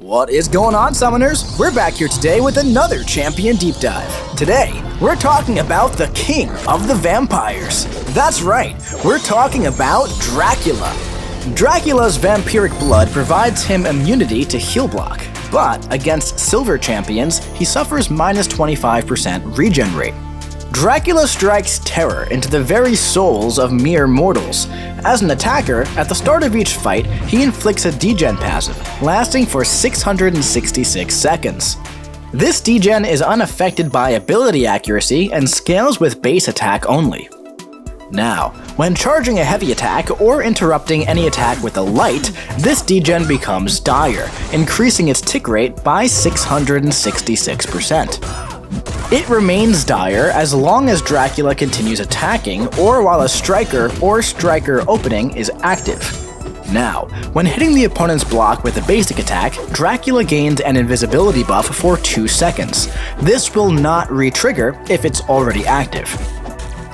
What is going on, Summoners? We're back here today with another Champion Deep Dive. Today, we're talking about the King of the Vampires. That's right, we're talking about Dracula. Dracula's vampiric blood provides him immunity to heal block, but against silver champions, he suffers minus 25% regen rate. Dracula strikes terror into the very souls of mere mortals. As an attacker, at the start of each fight, he inflicts a degen passive, lasting for 666 seconds. This degen is unaffected by ability accuracy and scales with base attack only. Now, when charging a heavy attack or interrupting any attack with a light, this degen becomes dire, increasing its tick rate by 666%. It remains dire as long as Dracula continues attacking or while a striker or striker opening is active. Now, when hitting the opponent's block with a basic attack, Dracula gains an invisibility buff for 2 seconds. This will not re-trigger if it's already active.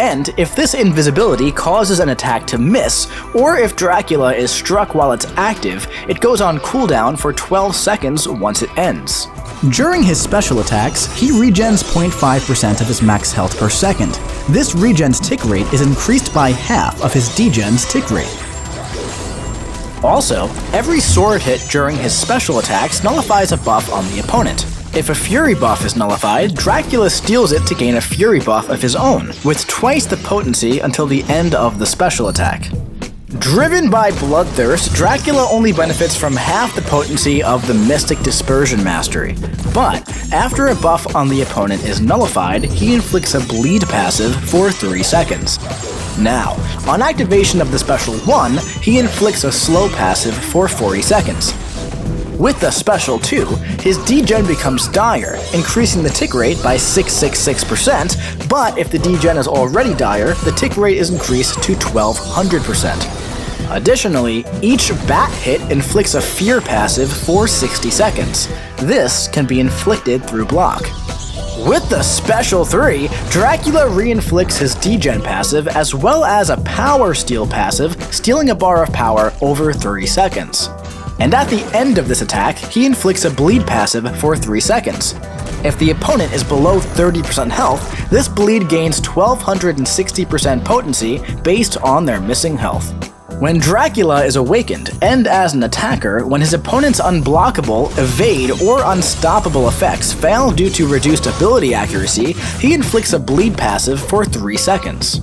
And if this invisibility causes an attack to miss, or if Dracula is struck while it's active, it goes on cooldown for 12 seconds once it ends. During his special attacks, he regens 0.5% of his max health per second. This regen's tick rate is increased by half of his degen's tick rate. Also, every sword hit during his special attacks nullifies a buff on the opponent. If a Fury buff is nullified, Dracula steals it to gain a Fury buff of his own, with twice the potency until the end of the special attack. Driven by bloodthirst, Dracula only benefits from half the potency of the Mystic Dispersion Mastery. But after a buff on the opponent is nullified, he inflicts a bleed passive for 3 seconds. Now, on activation of the special 1, he inflicts a slow passive for 40 seconds. With the special 2, his degen becomes dire, increasing the tick rate by 666%, but if the degen is already dire, the tick rate is increased to 1200%. Additionally, each bat hit inflicts a fear passive for 60 seconds. This can be inflicted through block. With the special 3, Dracula re-inflicts his degen passive as well as a power steal passive, stealing a bar of power over 30 seconds. And at the end of this attack, he inflicts a bleed passive for 3 seconds. If the opponent is below 30% health, this bleed gains 1260% potency based on their missing health. When Dracula is awakened, and as an attacker, when his opponent's unblockable, evade, or unstoppable effects fail due to reduced ability accuracy, he inflicts a bleed passive for 3 seconds.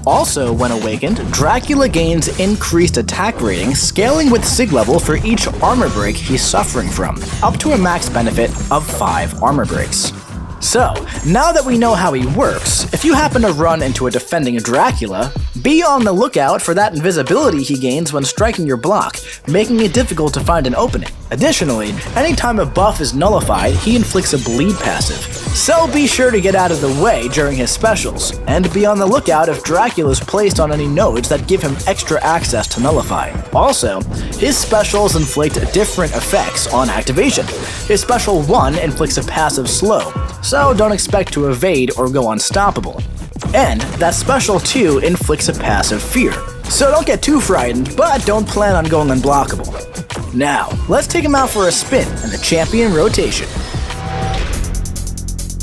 Also, when awakened, Dracula gains increased attack rating, scaling with sig level for each armor break he's suffering from, up to a max benefit of 5 armor breaks. So, now that we know how he works, if you happen to run into a defending Dracula, be on the lookout for that invisibility he gains when striking your block, making it difficult to find an opening. Additionally, anytime a buff is nullified, he inflicts a bleed passive. So be sure to get out of the way during his specials, and be on the lookout if Dracula is placed on any nodes that give him extra access to nullify. Also, his specials inflict different effects on activation. His special 1 inflicts a passive slow, so don't expect to evade or go unstoppable. And that special 2 inflicts a passive fear, so don't get too frightened, but don't plan on going unblockable. Now, let's take him out for a spin in the champion rotation.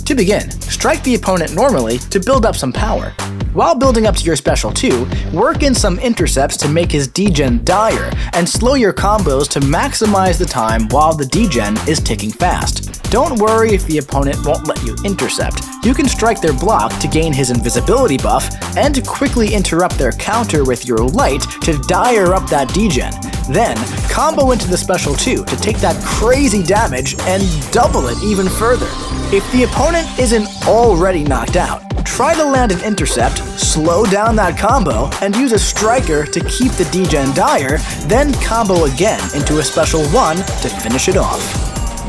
To begin, strike the opponent normally to build up some power. While building up to your special 2, work in some intercepts to make his degen dire, and slow your combos to maximize the time while the degen is ticking fast. Don't worry if the opponent won't let you intercept. You can strike their block to gain his invisibility buff, and quickly interrupt their counter with your light to dire up that degen. Then, combo into the special 2 to take that crazy damage and double it even further. If the opponent isn't already knocked out, try to land an intercept, slow down that combo, and use a striker to keep the degen dire, then combo again into a special 1 to finish it off.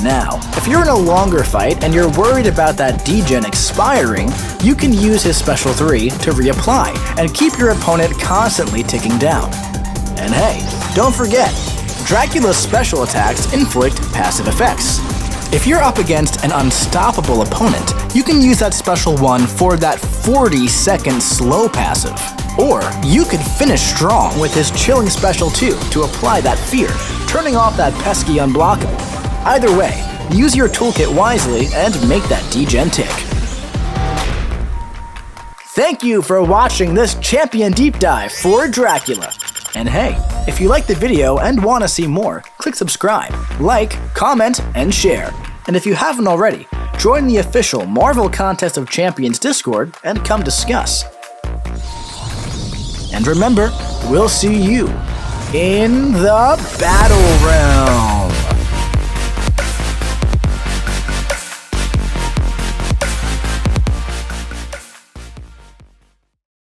Now, if you're in a longer fight and you're worried about that degen expiring, you can use his special 3 to reapply and keep your opponent constantly ticking down. And hey, don't forget, Dracula's special attacks inflict passive effects. If you're up against an unstoppable opponent, you can use that special 1 for that 40-second slow passive. Or you could finish strong with his chilling special 2 to apply that fear, turning off that pesky unblockable. Either way, use your toolkit wisely and make that degen tick. Thank you for watching this champion deep dive for Dracula. And hey, if you liked the video and want to see more, click subscribe, like, comment, and share. And if you haven't already, join the official Marvel Contest of Champions Discord and come discuss. And remember, we'll see you in the Battlerealm.